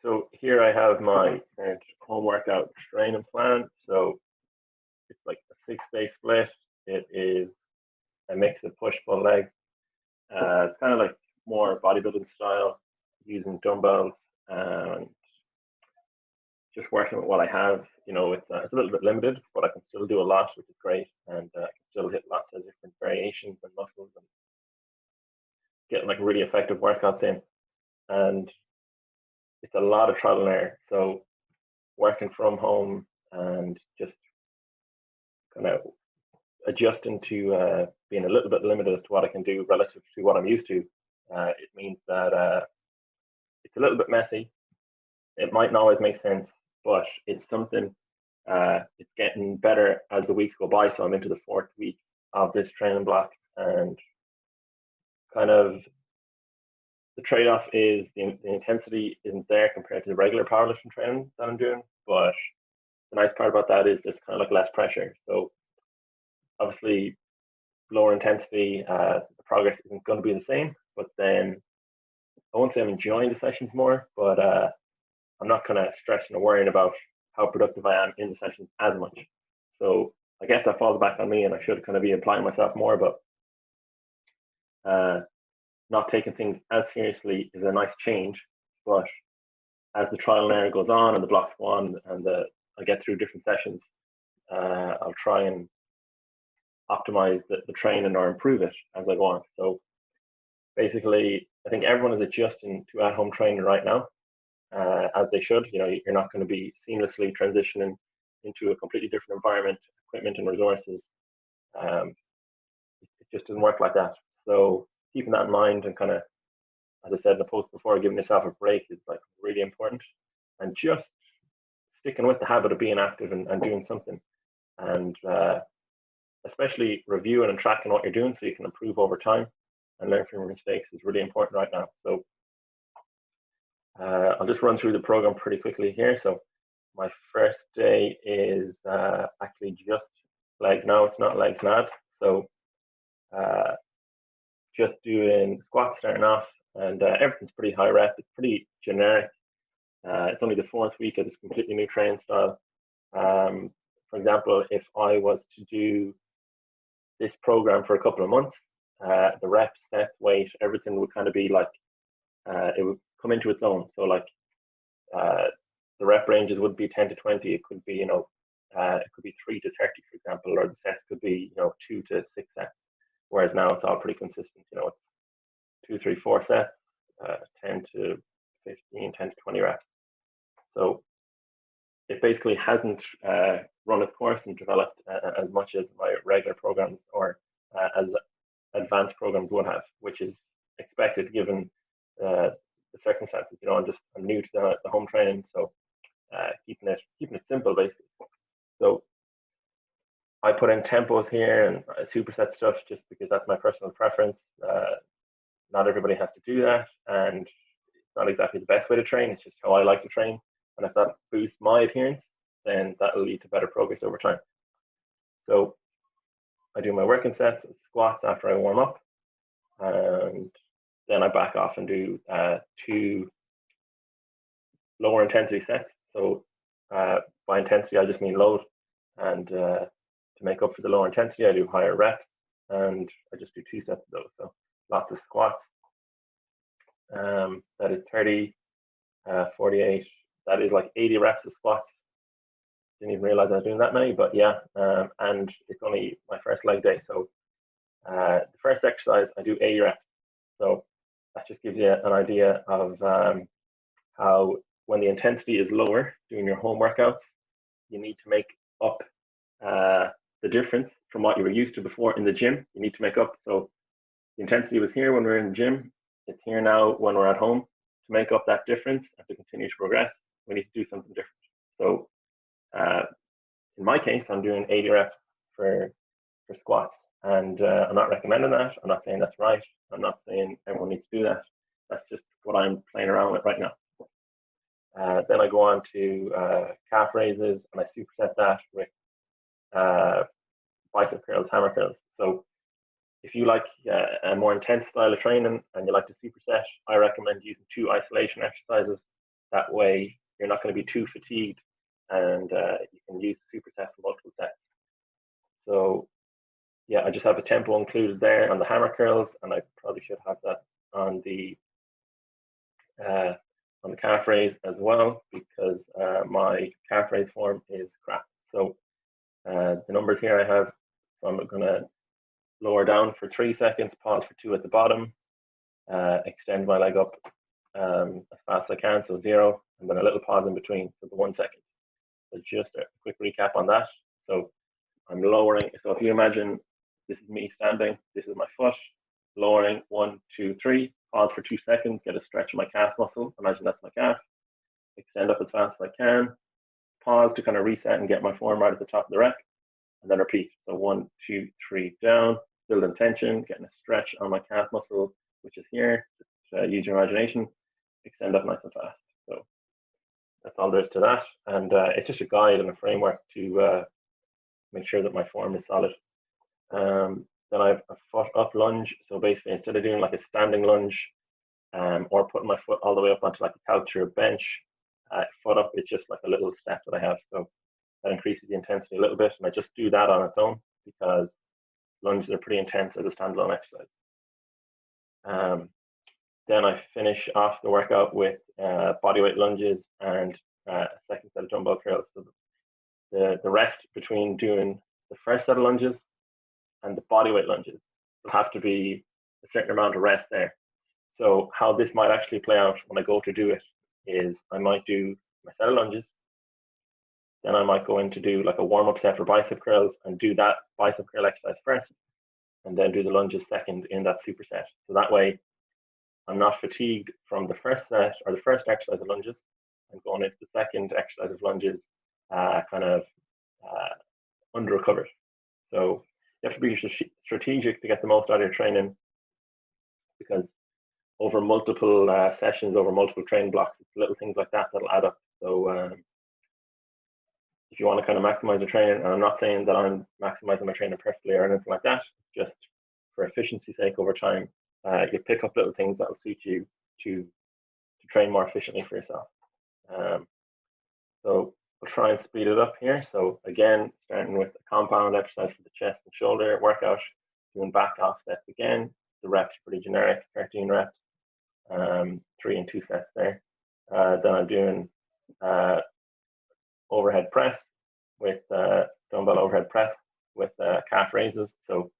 So here I have my current home workout training plan. So it's like a 6 day split. It is a mix of push pull legs. It's kind of like more bodybuilding style, using dumbbells and just working with what I have. It's a little bit limited, but I can still do a lot, which is great, and I can still hit lots of different variations and muscles and getting like really effective workouts in. And it's a lot of trial and error. So working from home and just kind of adjusting to being a little bit limited as to what I can do relative to what I'm used to. It means that it's a little bit messy. It might not always make sense, but it's something. It's getting better as the weeks go by. So I'm into the fourth week of this training block, and kind of the trade-off is the intensity isn't there compared to the regular powerlifting training that I'm doing. But the nice part about that is there's kind of like less pressure. So obviously lower intensity, the progress isn't going to be the same. But then I won't say I'm enjoying the sessions more, but I'm not kind of stressing or worrying about how productive I am in the sessions as much. So I guess that falls back on me, and I should kind of be applying myself more. But not taking things as seriously is a nice change. But as the trial and error goes on and the blocks go on and I get through different sessions, I'll try and optimize the training or improve it as I go on. So basically, I think everyone is adjusting to at-home training right now, as they should. You're not going to be seamlessly transitioning into a completely different environment, equipment, and resources. Um, it just doesn't work like that. So keeping that in mind and kind of, as I said in the post before, giving yourself a break is like really important, and just sticking with the habit of being active and doing something, and especially reviewing and tracking what you're doing so you can improve over time and learn from your mistakes is really important right now. So I'll just run through the program pretty quickly here. So my first day is actually just legs now. It's not legs and abs. So just doing squats starting off, and everything's pretty high rep. It's pretty generic. It's only the fourth week of this completely new training style. For example, if I was to do this program for a couple of months, the reps, sets, weight, everything would kind of be like, it would come into its own. So like the rep ranges would be 10 to 20. It could be, it could be 3 to 30, for example, or the sets could be, 2 to 6 sets. Whereas now it's all pretty consistent. It's 2, 3, 4 sets, 10 to 15, 10 to 20 reps. So it basically hasn't run its course and developed as much as my regular programs or as advanced programs would have, which is expected given the circumstances. I'm new to the home training, so keeping it simple basically. So I put in tempos here and superset stuff just because that's my personal preference. Not everybody has to do that, and it's not exactly the best way to train. It's just how I like to train, and if that boosts my adherence, then that will lead to better progress over time. So I do my working sets, squats after I warm up, and then I back off and do 2 lower intensity sets. So by intensity, I just mean load, and to make up for the lower intensity, I do higher reps, and I just do 2 sets of those. So lots of squats. That is 30, 48. That is like 80 reps of squats. Didn't even realize I was doing that many, but yeah. And it's only my first leg day. So the first exercise, I do 80 reps. So that just gives you an idea of how when the intensity is lower, doing your home workouts, you need to make up the difference from what you were used to before in the gym. You need to make up. So the intensity was here when we were in the gym. It's here now when we're at home. To make up that difference and to continue to progress, we need to do something different. So in my case, I'm doing 80 reps for squats, and I'm not recommending that. I'm not saying that's right. I'm not saying everyone needs to do that. That's just what I'm playing around with right now. Then I go on to calf raises, and I superset that with bicep curls, hammer curls. So if you like a more intense style of training and you like to superset, I recommend using 2 isolation exercises That way, you're not going to be too fatigued, and you can use the superset for multiple sets. So yeah, I just have a tempo included there on the hammer curls, and I probably should have that on the calf raise as well, because my calf raise form is crap. So the numbers here I have, so I'm going to lower down for 3 seconds, pause for 2 at the bottom, extend my leg up as fast as I can, so 0, and then a little pause in between for the 1 second. So just a quick recap on that. So I'm lowering, so if you imagine this is me standing, this is my foot, lowering 1, 2, 3, pause for 2 seconds, get a stretch of my calf muscle, imagine that's my calf, extend up as fast as I can, pause to kind of reset and get my form right at the top of the rep, and then repeat. So 1, 2, 3, down, building tension, getting a stretch on my calf muscle, which is here. Just use your imagination, extend up nice and fast. So that's all there is to that. And it's just a guide and a framework to make sure that my form is solid. Then I have a foot up lunge. So basically, instead of doing like a standing lunge or putting my foot all the way up onto like a couch or a bench, foot up is just like a little step that I have. So that increases the intensity a little bit, and I just do that on its own because lunges are pretty intense as a standalone exercise. Then I finish off the workout with bodyweight lunges and a second set of dumbbell curls. So the rest between doing the first set of lunges and the bodyweight lunges will have to be a certain amount of rest there. So how this might actually play out when I go to do it is I might do my set of lunges, then I might go in to do like a warm-up set for bicep curls and do that bicep curl exercise first, and then do the lunges second in that superset. So that way I'm not fatigued from the first set or the first exercise of lunges and going into the second exercise of lunges kind of under recovered. So you have to be strategic to get the most out of your training, because over multiple sessions, over multiple training blocks, it's little things like that that'll add up. So if you want to kind of maximize your training, and I'm not saying that I'm maximizing my training perfectly or anything like that, just for efficiency's sake over time, you pick up little things that will suit you to train more efficiently for yourself. So we'll try and speed it up here. So again, starting with a compound exercise for the chest and shoulder workout, doing back offsets again. The reps are pretty generic, 13 reps, 3 and 2 sets there. Then I'm doing overhead press with dumbbell overhead press with calf raises. So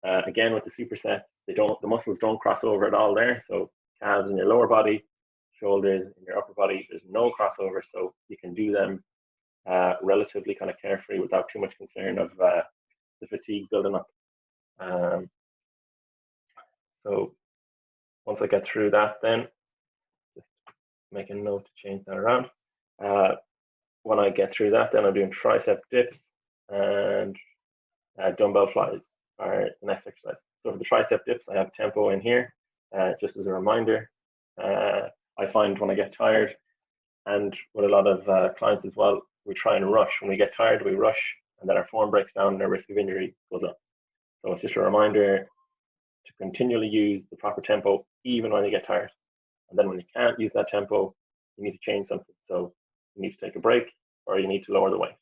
again, with the supersets, the muscles don't cross over at all there. So calves in your lower body, shoulders in your upper body, there's no crossover. So you can do them relatively kind of carefree without too much concern of the fatigue building up. So once I get through that, then just make a note to change that around. When I get through that, then I'm doing tricep dips and dumbbell flies are the next exercise. So for the tricep dips, I have tempo in here, just as a reminder. I find when I get tired, and with a lot of clients as well, we try and rush. When we get tired, we rush, and then our form breaks down and our risk of injury goes up. So it's just a reminder to continually use the proper tempo, even when you get tired. And then when you can't use that tempo, you need to change something. So you need to take a break, or you need to lower the weight.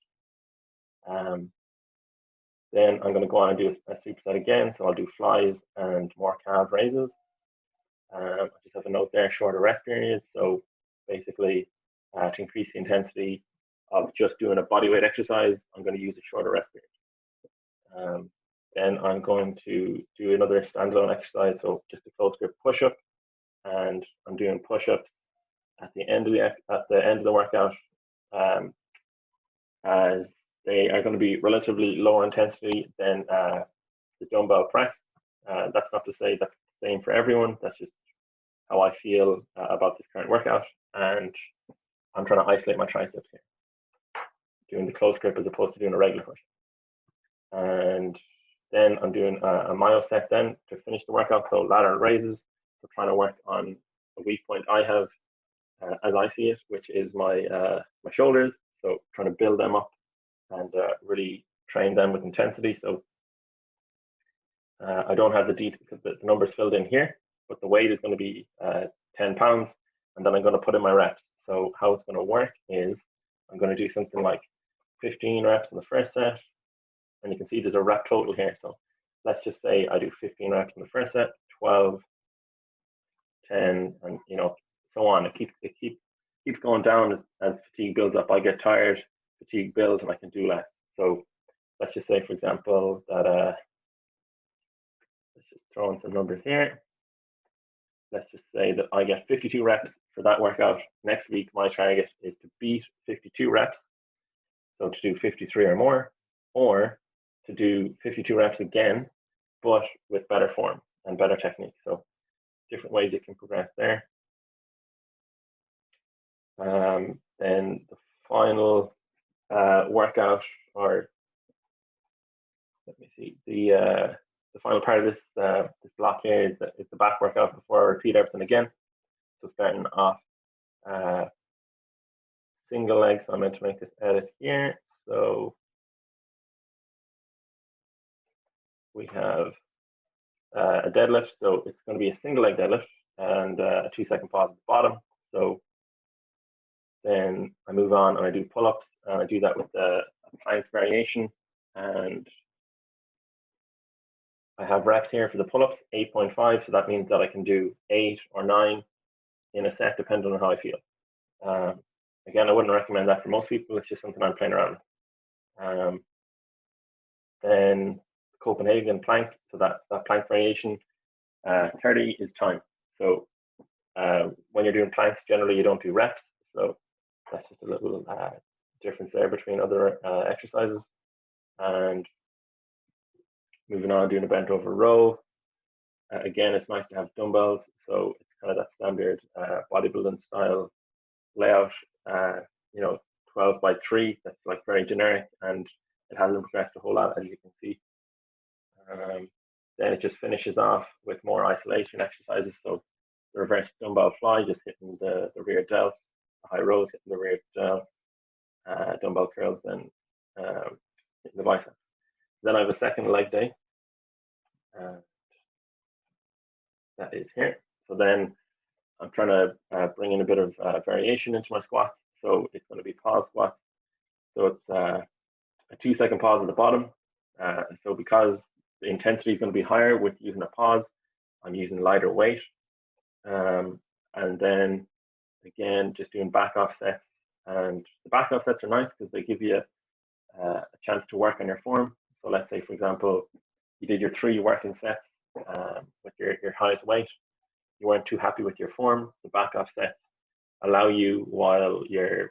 Then I'm going to go on and do a superset again. So I'll do flies and more calf raises. I just have a note there, shorter rest periods. So basically, to increase the intensity of just doing a bodyweight exercise, I'm going to use a shorter rest period. Then I'm going to do another standalone exercise. So just a close grip push-up, and I'm doing push-ups at the end of the workout, as they are going to be relatively lower intensity than the dumbbell press. That's not to say that's the same for everyone. That's just how I feel about this current workout, and I'm trying to isolate my triceps here, doing the close grip as opposed to doing a regular push. And then I'm doing a myo set then to finish the workout, so lateral raises. So trying to work on a weak point I have, as I see it, which is my my shoulders. So trying to build them up and really train them with intensity. So I don't have the numbers filled in here, but the weight is going to be 10 pounds, and then I'm going to put in my reps. So how it's going to work is I'm going to do something like 15 reps in the first set, and you can see there's a rep total here. So let's just say I do 15 reps in the first set, 12, 10, and so on. It keeps going down as fatigue builds up. I get tired, fatigue builds, and I can do less. So let's just say, for example, that let's just throw in some numbers here. Let's just say that I get 52 reps for that workout. Next week, my target is to beat 52 reps. So to do 53 or more, or to do 52 reps again, but with better form and better technique. So different ways you can progress there. Then the final workout, or let me see, the final part of this this block here is the back workout before I repeat everything again. So starting off single leg. So I meant to make this edit here. So we have a deadlift. So it's going to be a single leg deadlift and a 2-second pause at the bottom. So then I move on and I do pull-ups, and I do that with the plank variation. And I have reps here for the pull-ups, 8.5. So that means that I can do 8 or 9 in a set, depending on how I feel. Again, I wouldn't recommend that for most people. It's just something I'm playing around with. Then Copenhagen plank. So that plank variation, 30 is time. So when you're doing planks, generally you don't do reps. So that's just a little difference there between other exercises. And moving on, doing a bent over row. Again, it's nice to have dumbbells. So it's kind of that standard bodybuilding style layout, 12 by 3. That's like very generic, and it hasn't progressed a whole lot, as you can see. Then it just finishes off with more isolation exercises. So the reverse dumbbell fly, just hitting the rear delts, the high rows, hitting the rear delt, dumbbell curls, then hitting the biceps. Then I have a second leg day. That is here. So then I'm trying to bring in a bit of variation into my squats. So it's going to be pause squats. So it's a 2-second pause at the bottom. So because the intensity is going to be higher with using a pause, I'm using lighter weight. And then again, just doing back off sets. And the back off sets are nice because they give you a chance to work on your form. So let's say, for example, you did your 3 working sets with your highest weight. You weren't too happy with your form. The back off sets allow you, while the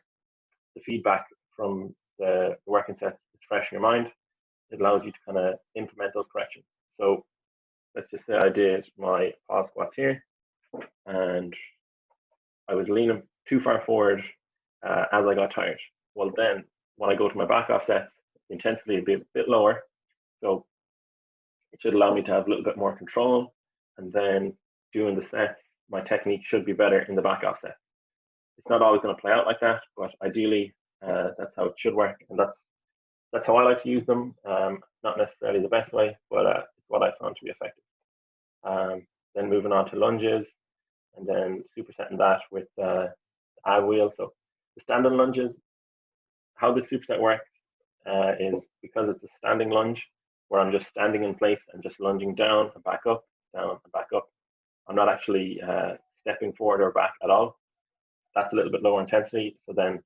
feedback from the working sets is fresh in your mind, it allows you to kind of implement those corrections. So let's just say I did my pause squats here, and I was leaning too far forward as I got tired. Well, then when I go to my back off sets, the intensity will be a bit lower. So it should allow me to have a little bit more control. And then doing the sets, my technique should be better in the back off set. It's not always going to play out like that, but ideally, that's how it should work. And that's how I like to use them. Not necessarily the best way, but it's what I found to be effective. Then moving on to lunges, and then supersetting that with the ab wheel. So the standing lunges, how the superset works is because it's a standing lunge where I'm just standing in place and just lunging down and back up, down and back up. I'm not actually stepping forward or back at all. That's a little bit lower intensity. So then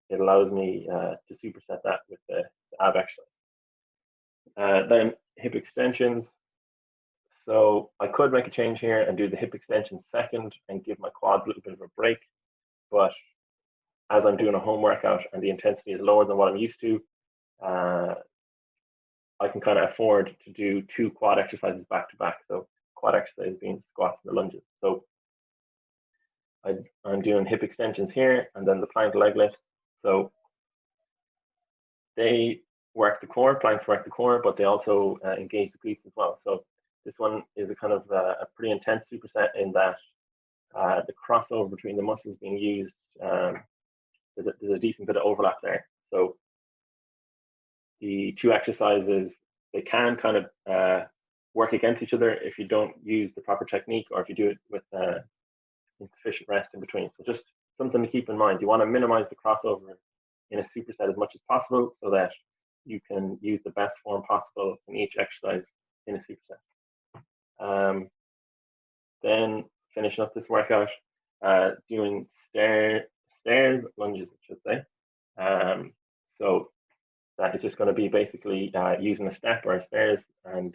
it allows me to superset that with the ab exercise. Then hip extensions. So I could make a change here and do the hip extensions second and give my quads a little bit of a break. But as I'm doing a home workout and the intensity is lower than what I'm used to, I can kind of afford to do 2 quad exercises back to back. So quad exercises being squats and the lunges. So I'm doing hip extensions here, and then the plank leg lifts. So they work the core, planks work the core, but they also engage the glutes as well. So this one is a kind of a pretty intense superset in that the crossover between the muscles being used, there's a decent bit of overlap there. So the 2 exercises, they can kind of work against each other if you don't use the proper technique, or if you do it with insufficient rest in between. So just something to keep in mind. You want to minimize the crossover in a superset as much as possible so that you can use the best form possible in each exercise in a superset. Then finishing up this workout, doing stairs, lunges, I should say. So that is just going to be basically using a step or a stairs and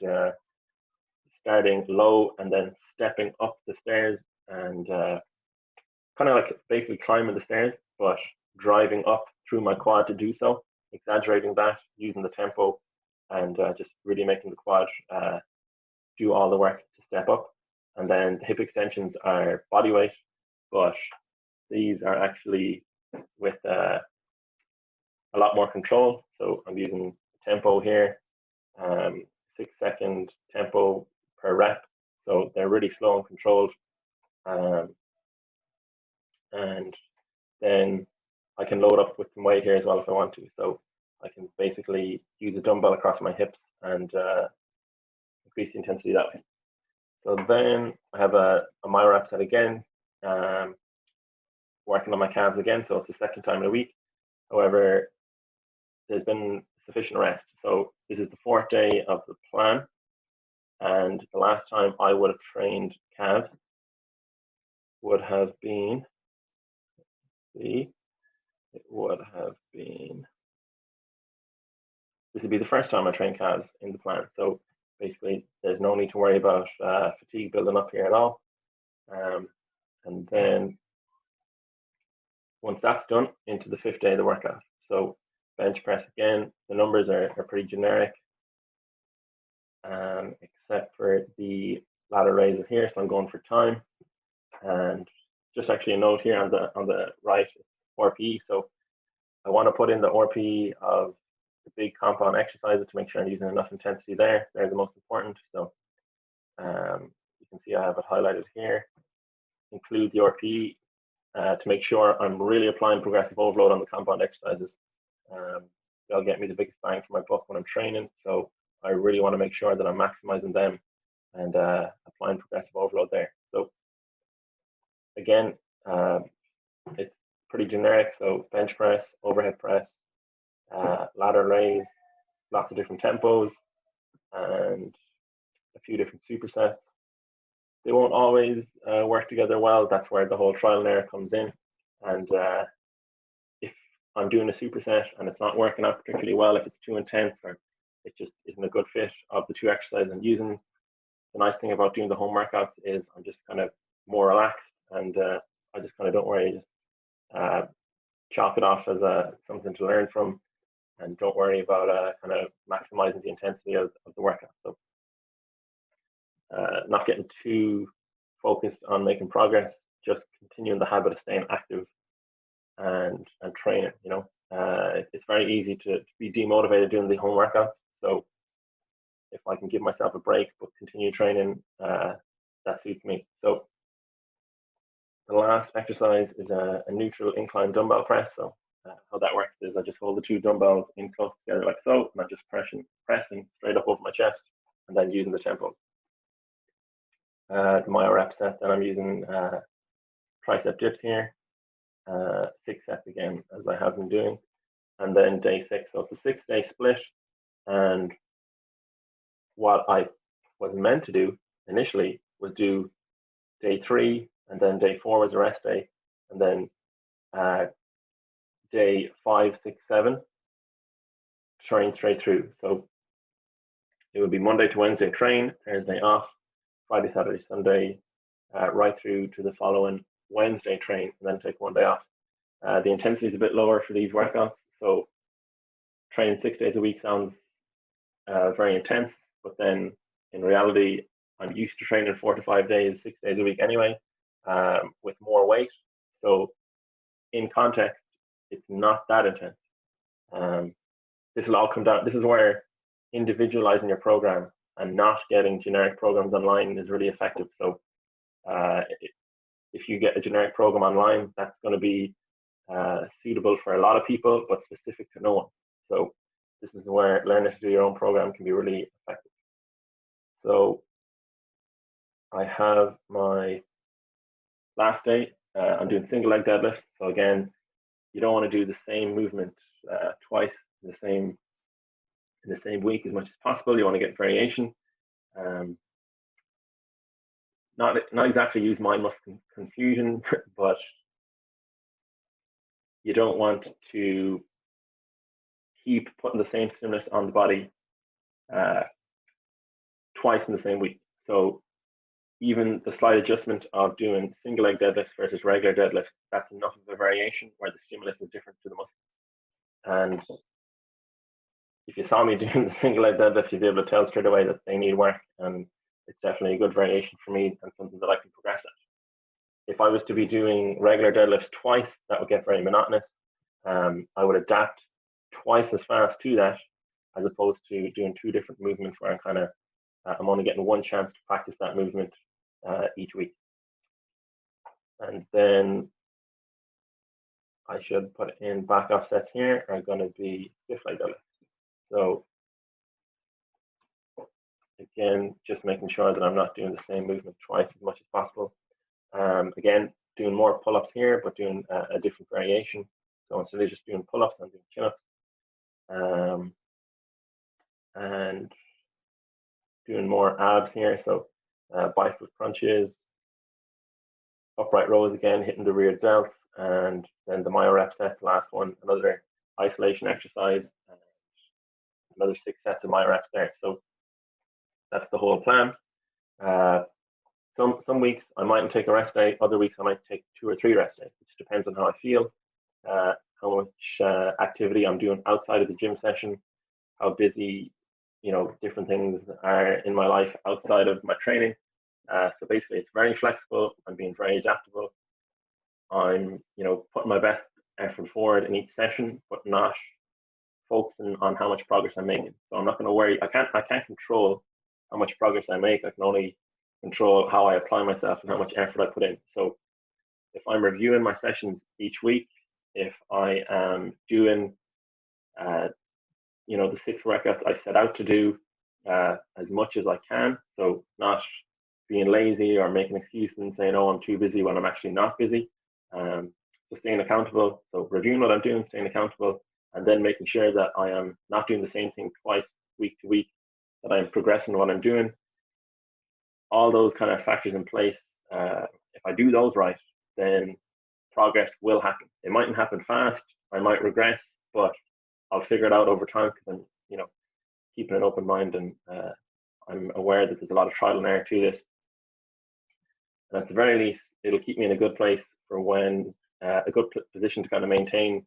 starting low and then stepping up the stairs and kind of like basically climbing the stairs, but driving up through my quad to do so, exaggerating that, using the tempo, and just really making the quad do all the work to step up. And then the hip extensions are body weight, but these are actually with a lot more control. So I'm using tempo here, 6-second tempo per rep. So they're really slow and controlled. And then I can load up with some weight here as well if I want to. So I can basically use a dumbbell across my hips and increase the intensity that way. So then I have a myo-rep set again, working on my calves again. So it's the second time in a week. However, there's been sufficient rest. So this is the 4th day of the plan. And the last time I would have trained calves would have been, this would be the first time I trained calves in the plan. So basically, there's no need to worry about fatigue building up here at all. And then once that's done, into the 5th day of the workout. So bench press again, the numbers are pretty generic, except for the ladder raises here. So I'm going for time. And just actually a note here on the right, RPE. So I want to put in the RPE of the big compound exercises to make sure I'm using enough intensity there. They're the most important. So you can see I have it highlighted here. Include the RPE to make sure I'm really applying progressive overload on the compound exercises. They'll get me the biggest bang for my buck when I'm training. So I really want to make sure that I'm maximizing them and applying progressive overload there. So again, it's pretty generic. So bench press, overhead press, ladder raise, lots of different tempos, and a few different supersets. They won't always work together well. That's where the whole trial and error comes in. And if I'm doing a superset and it's not working out particularly well, if it's too intense or it just isn't a good fit of the two exercises I'm using, the nice thing about doing the home workouts is I'm just kind of more relaxed and I just kind of don't worry, just chalk it off as something to learn from and don't worry about kind of maximizing the intensity of the workout. So not getting too focused on making progress, just continuing the habit of staying active and training. You know, it's very easy to be demotivated doing the home workouts. So if I can give myself a break but continue training, that suits me. So the last exercise is a neutral incline dumbbell press. So how that works is I just hold the two dumbbells in close together like so, and I'm just pressing straight up over my chest and then using the tempo. The myo-rep set, then I'm using tricep dips here, 6 sets again as I have been doing, and then day 6. So it's a 6-day split, and what I was meant to do initially was do day 3, and then day 4 was a rest day, and then day 5, 6, 7 train straight through. So it would be Monday to Wednesday train, Thursday off, Friday, Saturday, Sunday, right through to the following Wednesday train, and then take one day off. The intensity is a bit lower for these workouts, so training 6 days a week sounds very intense, but then in reality, I'm used to training 4 to 5 days, 6 days a week anyway, with more weight. So in context, it's not that intense. This will all come down. This is where individualizing your program and not getting generic programs online is really effective. So if you get a generic program online, that's going to be suitable for a lot of people, but specific to no one. So this is where learning to do your own program can be really effective. So I have my last day, I'm doing single leg deadlifts. So again, you don't want to do the same movement twice in the same week as much as possible. You want to get variation. Not exactly use mind muscle confusion, but you don't want to keep putting the same stimulus on the body twice in the same week. So even the slight adjustment of doing single leg deadlifts versus regular deadlifts, that's enough of a variation where the stimulus is different to the muscle. And if you saw me doing the single leg deadlifts, you'd be able to tell straight away that they need work, and it's definitely a good variation for me and something that I can progress at. If I was to be doing regular deadlifts twice, that would get very monotonous. I would adapt twice as fast to that, as opposed to doing two different movements where I'm only getting one chance to practice that movement each week. And then I should put in back offsets here are going to be stiff leg deadlifts. So again, just making sure that I'm not doing the same movement twice as much as possible. Again, doing more pull-ups here, but doing a different variation. So instead of just doing pull-ups, I'm doing chin-ups. And doing more abs here. So bicep crunches, upright rows again, hitting the rear delts, and then the myo rep set, last one, another isolation exercise, and another 6 sets of myo reps there. So that's the whole plan. Some weeks I mightn't take a rest day, other weeks I might take 2 or 3 rest days. It just depends on how I feel, how much activity I'm doing outside of the gym session, how busy, different things are in my life outside of my training. So basically it's very flexible. I'm being very adaptable. I'm, putting my best effort forward in each session, but not focusing on how much progress I'm making. So I'm not going to worry. I can't control how much progress I make. I can only control how I apply myself and how much effort I put in. So if I'm reviewing my sessions each week, if I am doing, the 6 workouts I set out to do as much as I can, so not being lazy or making excuses and saying, oh, I'm too busy when I'm actually not busy. So staying accountable, so reviewing what I'm doing, staying accountable, and then making sure that I am not doing the same thing twice week to week, that I'm progressing what I'm doing. All those kind of factors in place, if I do those right, then progress will happen. It mightn't happen fast, I might regress, but I'll figure it out over time because I'm, keeping an open mind, and I'm aware that there's a lot of trial and error to this. And at the very least, it'll keep me in a good place for when a good position to kind of maintain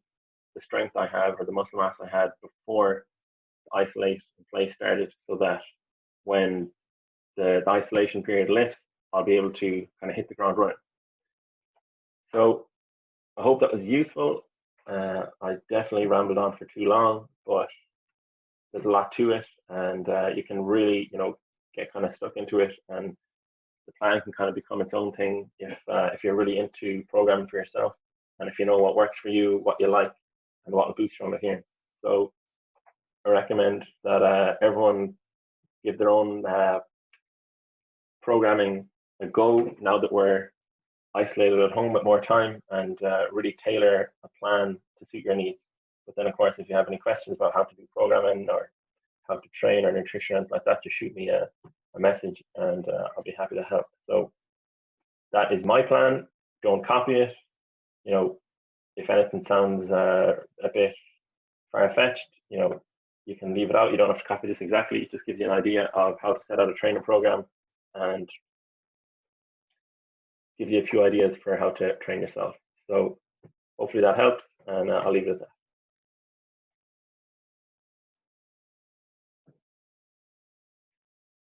the strength I have or the muscle mass I had before the isolate and play started, so that when the isolation period lifts, I'll be able to kind of hit the ground running. So I hope that was useful. I definitely rambled on for too long, but there's a lot to it, and you can really, get kind of stuck into it, and the plan can kind of become its own thing if you're really into programming for yourself, and if you know what works for you, what you like, and what will boost your own adherence. So I recommend that everyone give their own programming a go now that we're isolated at home with more time, and really tailor a plan to suit your needs. But then, of course, if you have any questions about how to do programming or how to train or nutrition or anything like that, just shoot me a message, and I'll be happy to help. So that is my plan. Don't copy it. If anything sounds a bit far-fetched, you can leave it out. You don't have to copy this exactly. It just gives you an idea of how to set out a training program, and gives you a few ideas for how to train yourself. So hopefully that helps, and I'll leave it at that.